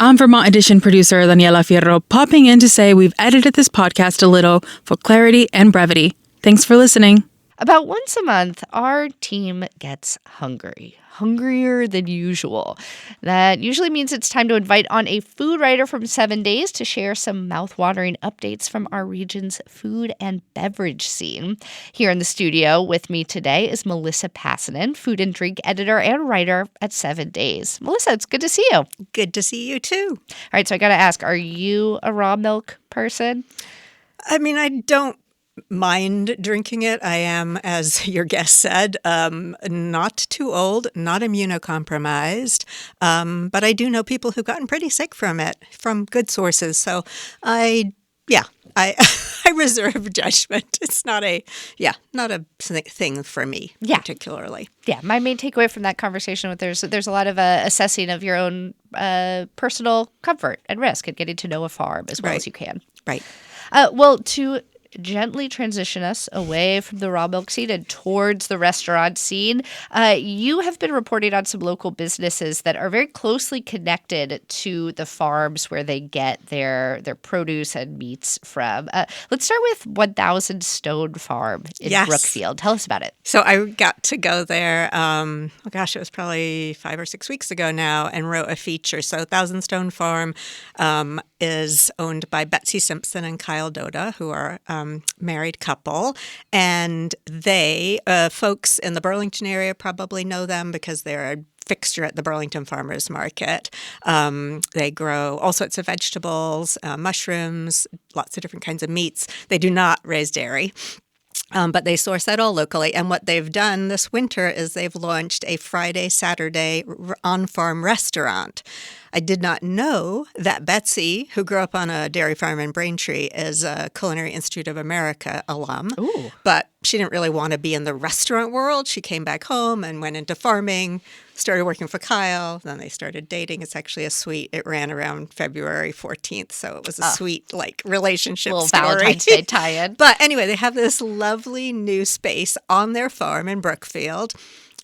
I'm Vermont Edition producer Daniela Fierro, popping in to say we've edited this podcast a little for clarity and brevity. Thanks for listening. About once a month, our team gets hungrier than usual. That usually means it's time to invite on a food writer from 7 Days to share some mouthwatering updates from our region's food and beverage scene. Here in the studio with me today is Melissa Pasanen, food and drink editor and writer at 7 Days. Melissa, it's good to see you. Good to see you too. All right, so I got to ask, are you a raw milk person? I mean, I don't mind drinking it. I am, as your guest said, not too old, not immunocompromised, but I do know people who've gotten pretty sick from it, from good sources. So I reserve judgment. It's not a thing for me particularly. Yeah, my main takeaway from that conversation with there's a lot of assessing of your own personal comfort and risk and getting to know a farm as well as you can. Right. Well, to gently transition us away from the raw milk scene and towards the restaurant scene, you have been reporting on some local businesses that are very closely connected to the farms where they get their produce and meats from. Let's start with 1000 Stone Farm in Brookfield. Tell us about it. So I got to go there, it was probably 5 or 6 weeks ago now, and wrote a feature. So 1000 Stone Farm is owned by Betsy Simpson and Kyle Doda, who are married couple, and they, folks in the Burlington area probably know them because they're a fixture at the Burlington Farmers Market. They grow all sorts of vegetables, mushrooms, lots of different kinds of meats. They do not raise dairy. But they source that all locally. And what they've done this winter is they've launched a Friday, Saturday on-farm restaurant. I did not know that Betsy, who grew up on a dairy farm in Braintree, is a Culinary Institute of America alum. Ooh. But she didn't really want to be in the restaurant world. She came back home and went into farming, started working for Kyle. Then they started dating. It's actually it ran around February 14th. So it was a sweet relationship little story. Valentine's Day tie-in. But anyway, they have this lovely new space on their farm in Brookfield,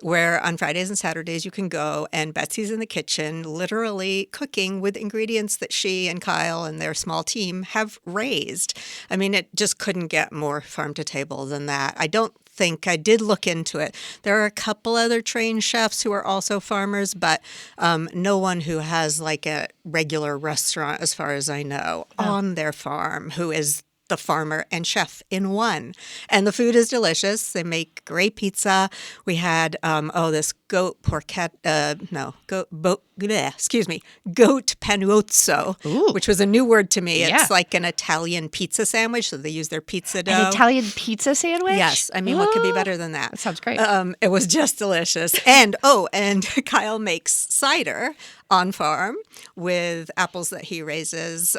where on Fridays and Saturdays you can go, and Betsy's in the kitchen literally cooking with ingredients that she and Kyle and their small team have raised. I mean, it just couldn't get more farm to table than that. I did look into it. There are a couple other trained chefs who are also farmers, but no one who has like a regular restaurant, as far as I know, on their farm, who is the farmer and chef in one. And the food is delicious. They make great pizza. We had this goat panuozzo, which was a new word to me. It's like an Italian pizza sandwich. So they use their pizza dough. An Italian pizza sandwich? Yes. I mean, what could be better than that? That sounds great. It was just delicious. And Kyle makes cider on farm with apples that he raises,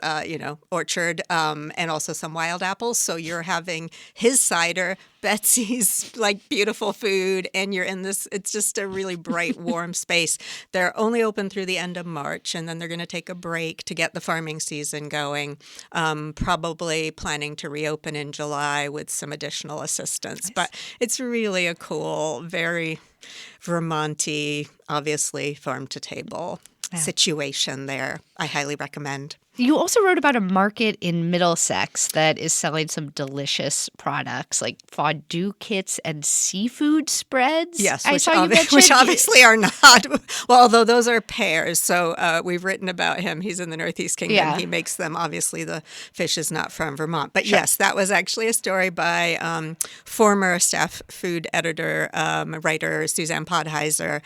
orchard, and also some wild apples. So you're having his cider, Betsy's beautiful food, and you're in this, it's just a really bright, warm space. They're only open through the end of March, and then they're going to take a break to get the farming season going, probably planning to reopen in July with some additional assistance. Nice. But it's really a cool, very Vermont-y, obviously farm to table situation there. I highly recommend. You also wrote about a market in Middlesex that is selling some delicious products like fondue kits and seafood spreads. Yes, which obviously are not. Well, although those are pears. So we've written about him. He's in the Northeast Kingdom. Yeah. He makes them. Obviously, the fish is not from Vermont. But yes, that was actually a story by former staff food editor, writer Suzanne Podheiser,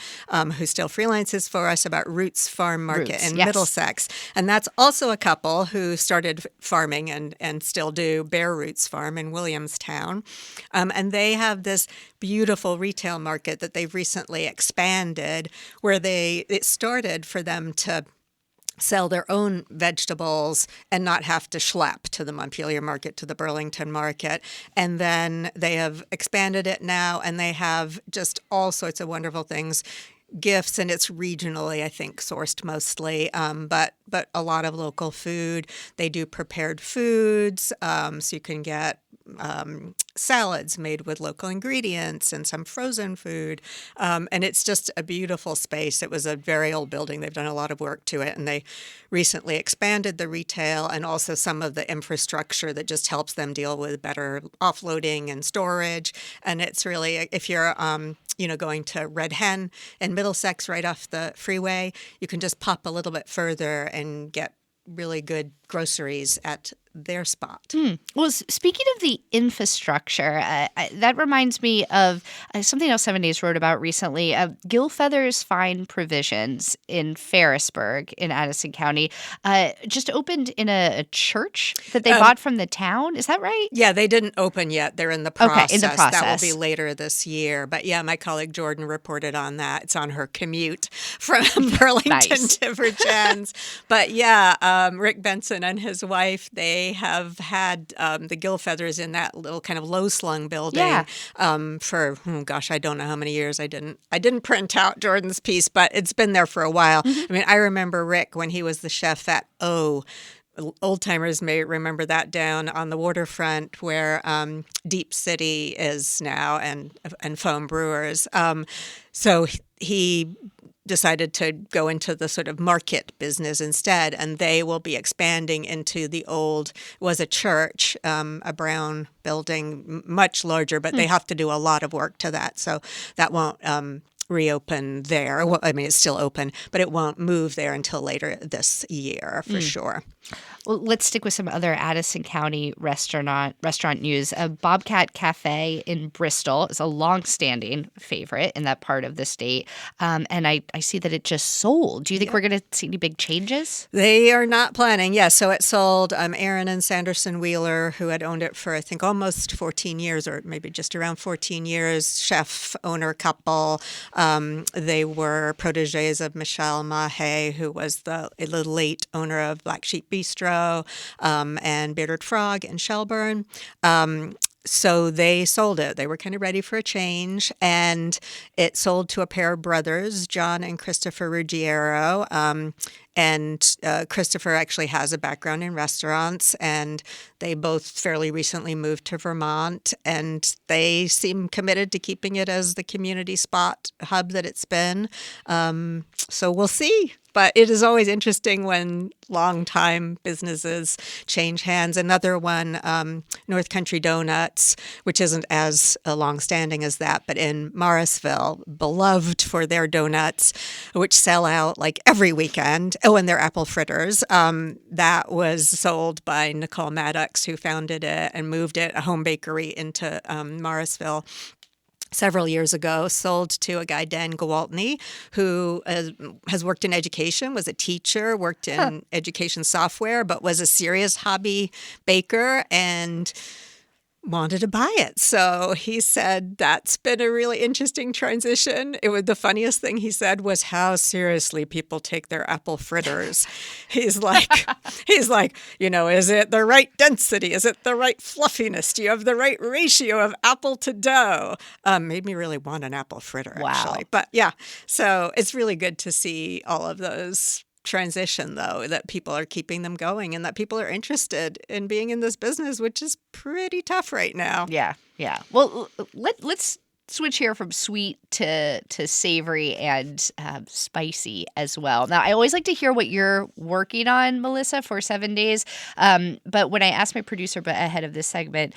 who still freelances for us, about Roots Farm Market in Middlesex. And that's also a couple who started farming and still do, Bare Roots Farm in Williamstown. And they have this beautiful retail market that they've recently expanded, where it started for them to sell their own vegetables and not have to schlep to the Montpelier market, to the Burlington market. And then they have expanded it now, and they have just all sorts of wonderful things. gifts, and it's regionally, I think, sourced mostly, but a lot of local food. They do prepared foods, so you can get salads made with local ingredients and some frozen food. And it's just a beautiful space. It was a very old building. They've done a lot of work to it, and they recently expanded the retail and also some of the infrastructure that just helps them deal with better offloading and storage. And it's really, if you're going to Red Hen in Middlesex right off the freeway, you can just pop a little bit further and get really good groceries at their spot. Well, speaking of the infrastructure, that reminds me of something else 7 Days wrote about recently. Gilfeather's Fine Provisions in Ferrisburg in Addison County just opened in a church that they bought from the town. Is that right? Yeah, they didn't open yet. They're in the process. Okay, in the process. That will be later this year. But yeah, my colleague Jordan reported on that. It's on her commute from Burlington to Virgins. But yeah, Rick Benson and his wife, they have had the Gilfeathers in that little kind of low-slung building for, I don't know how many years. I didn't print out Jordan's piece, but it's been there for a while. I mean, I remember Rick when he was the chef at O. Old-timers may remember that down on the waterfront where Deep City is now and Foam Brewers. So he decided to go into the sort of market business instead, and they will be expanding into the old, was a church, a brown building, much larger, but they have to do a lot of work to that. So that won't reopen there. Well, I mean, it's still open, but it won't move there until later this year for sure. Well, let's stick with some other Addison County restaurant news. Bobcat Cafe in Bristol is a long-standing favorite in that part of the state, and I see that it just sold. Do you think we're going to see any big changes? They are not planning. Yes, so it sold. Aaron and Sanderson Wheeler, who had owned it for, I think, almost 14 years, or maybe just around 14 years, chef-owner couple. They were proteges of Michelle Mahe, who was the late owner of Black Sheep Bistro, and Bearded Frog in Shelburne. So they sold it. They were kind of ready for a change, and it sold to a pair of brothers, John and Christopher Ruggiero. And Christopher actually has a background in restaurants, and they both fairly recently moved to Vermont, and they seem committed to keeping it as the community spot hub that it's been. So we'll see. But it is always interesting when long-time businesses change hands. Another one, North Country Donuts, which isn't as long-standing as that, but in Morrisville, beloved for their donuts, which sell out like every weekend. Oh, and their apple fritters. That was sold by Nicole Maddox, who founded it and moved it, a home bakery, into Morrisville several years ago, sold to a guy, Dan Gwaltney, who has worked in education, was a teacher, worked in education software, but was a serious hobby baker and wanted to buy it. So he said that's been a really interesting transition. The funniest thing he said was how seriously people take their apple fritters. He's like, is it the right density? Is it the right fluffiness? Do you have the right ratio of apple to dough? Made me really want an apple fritter, actually. But yeah, so it's really good to see all of those transition, though, that people are keeping them going and that people are interested in being in this business, which is pretty tough right now. Yeah. Well, let's switch here from sweet to savory and spicy as well. Now, I always like to hear what you're working on, Melissa, for 7 days. But when I asked my producer ahead of this segment,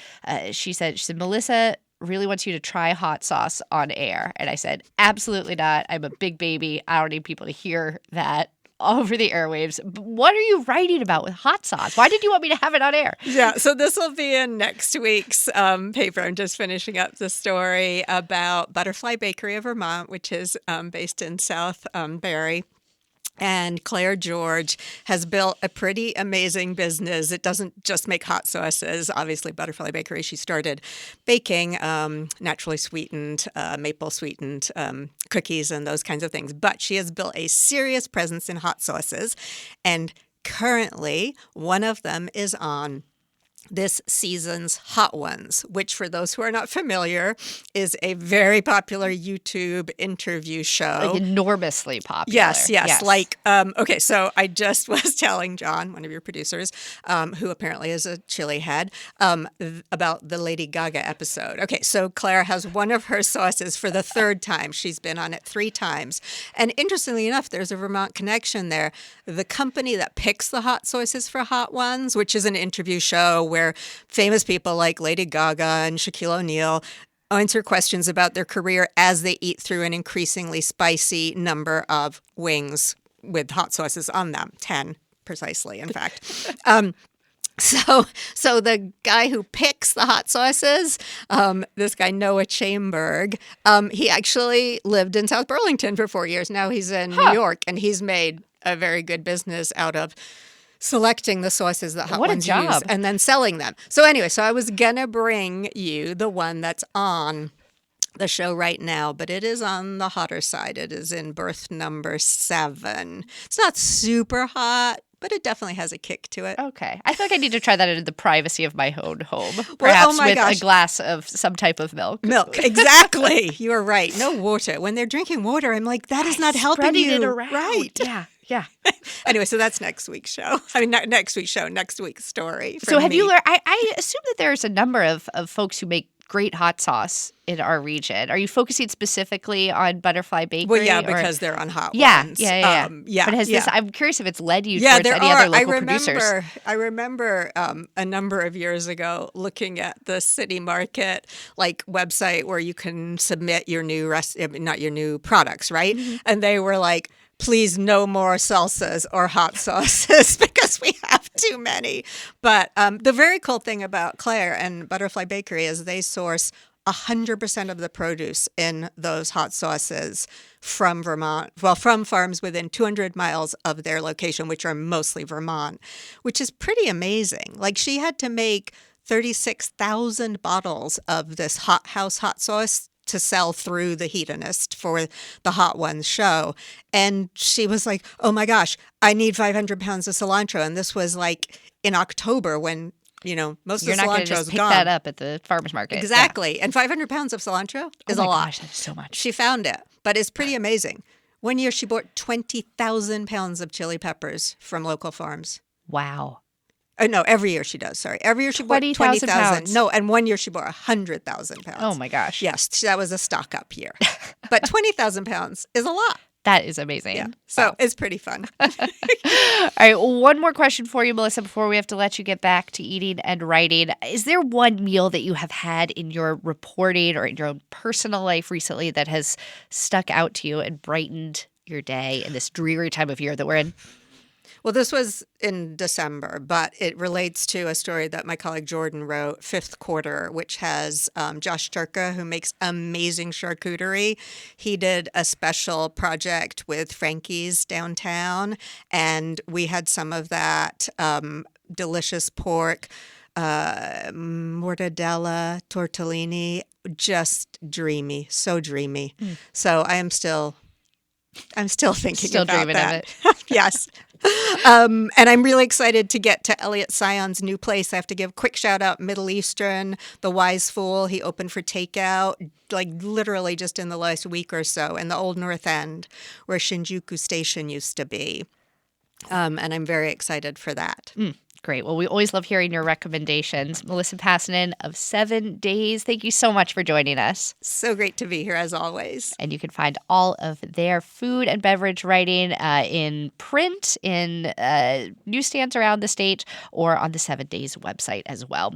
she said, Melissa really wants you to try hot sauce on air. And I said, absolutely not. I'm a big baby. I don't need people to hear that over the airwaves. What are you writing about with hot sauce? Why did you want me to have it on air? Yeah, so this will be in next week's paper. I'm just finishing up the story about Butterfly Bakery of Vermont, which is based in South Barry. And Claire George has built a pretty amazing business. It doesn't just make hot sauces. Obviously, Butterfly Bakery, she started baking naturally sweetened, maple sweetened cookies and those kinds of things. But she has built a serious presence in hot sauces. And currently, one of them is on this season's Hot Ones, which for those who are not familiar is a very popular YouTube interview show. Like enormously popular. Yes. Like, okay, so I just was telling John, one of your producers, who apparently is a chili head, about the Lady Gaga episode. Okay, so Claire has one of her sauces for the third time. She's been on it 3 times. And interestingly enough, there's a Vermont connection there. The company that picks the hot sauces for Hot Ones, which is an interview show where famous people like Lady Gaga and Shaquille O'Neal answer questions about their career as they eat through an increasingly spicy number of wings with hot sauces on them, 10 precisely, in fact. So the guy who picks the hot sauces, this guy Noah Chamberg, he actually lived in South Burlington for 4 years. Now he's in New York, and he's made a very good business out of selecting the sauces that Hot Ones use and then selling them. So anyway, I was going to bring you the one that's on the show right now, but it is on the hotter side. It is in berth number 7. It's not super hot, but it definitely has a kick to it. Okay. I feel like I need to try that in the privacy of my own home. Perhaps with a glass of some type of milk. Milk, exactly. You are right. No water. When they're drinking water, I'm like, that is not helping you. Spreading it around. Right. Yeah. Anyway, so that's next week's show. I mean, not next week's show, next week's story. So have you learned, I assume that there's a number of folks who make great hot sauce in our region. Are you focusing specifically on Butterfly Bakery? Well, yeah, because they're on Hot Ones. Yeah. But has this, I'm curious if it's led you towards any other local producers. I remember a number of years ago looking at the City Market website where you can submit your new not your new products, right? Mm-hmm. And they were like, please no more salsas or hot sauces because we have too many. But the very cool thing about Claire and Butterfly Bakery is they source 100% of the produce in those hot sauces from Vermont, from farms within 200 miles of their location, which are mostly Vermont, which is pretty amazing. Like she had to make 36,000 bottles of this hot sauce to sell through the Hedonist for the Hot Ones show. And she was like, oh my gosh, I need 500 pounds of cilantro. And this was in October when, most You're of the cilantro is gone. You're not going to just pick that up at the farmer's market. Exactly. Yeah. And 500 pounds of cilantro is a lot. Oh my gosh, that's so much. She found it, but it's pretty amazing. One year she bought 20,000 pounds of chili peppers from local farms. Wow. No, every year she does. Sorry. Every year she bought 20,000. No, and one year she bought 100,000 pounds. Oh, my gosh. Yes, that was a stock up year. But 20,000 pounds is a lot. That is amazing. Yeah. So It's pretty fun. All right. One more question for you, Melissa, before we have to let you get back to eating and writing. Is there one meal that you have had in your reporting or in your own personal life recently that has stuck out to you and brightened your day in this dreary time of year that we're in? Well, this was in December, but it relates to a story that my colleague Jordan wrote, Fifth Quarter, which has Josh Turka, who makes amazing charcuterie. He did a special project with Frankie's downtown, and we had some of that delicious pork, mortadella, tortellini, just dreamy, so dreamy. So I'm still thinking about dreaming that. Of it. Yes. And I'm really excited to get to Elliot Sion's new place. I have to give a quick shout out, Middle Eastern, The Wise Fool. He opened for takeout, literally just in the last week or so, in the old North End, where Shinjuku Station used to be. And I'm very excited for that. Great. Well, we always love hearing your recommendations. Melissa Pasanen of 7 Days, thank you so much for joining us. So great to be here, as always. And you can find all of their food and beverage writing in print, in newsstands around the state, or on the 7 Days website as well.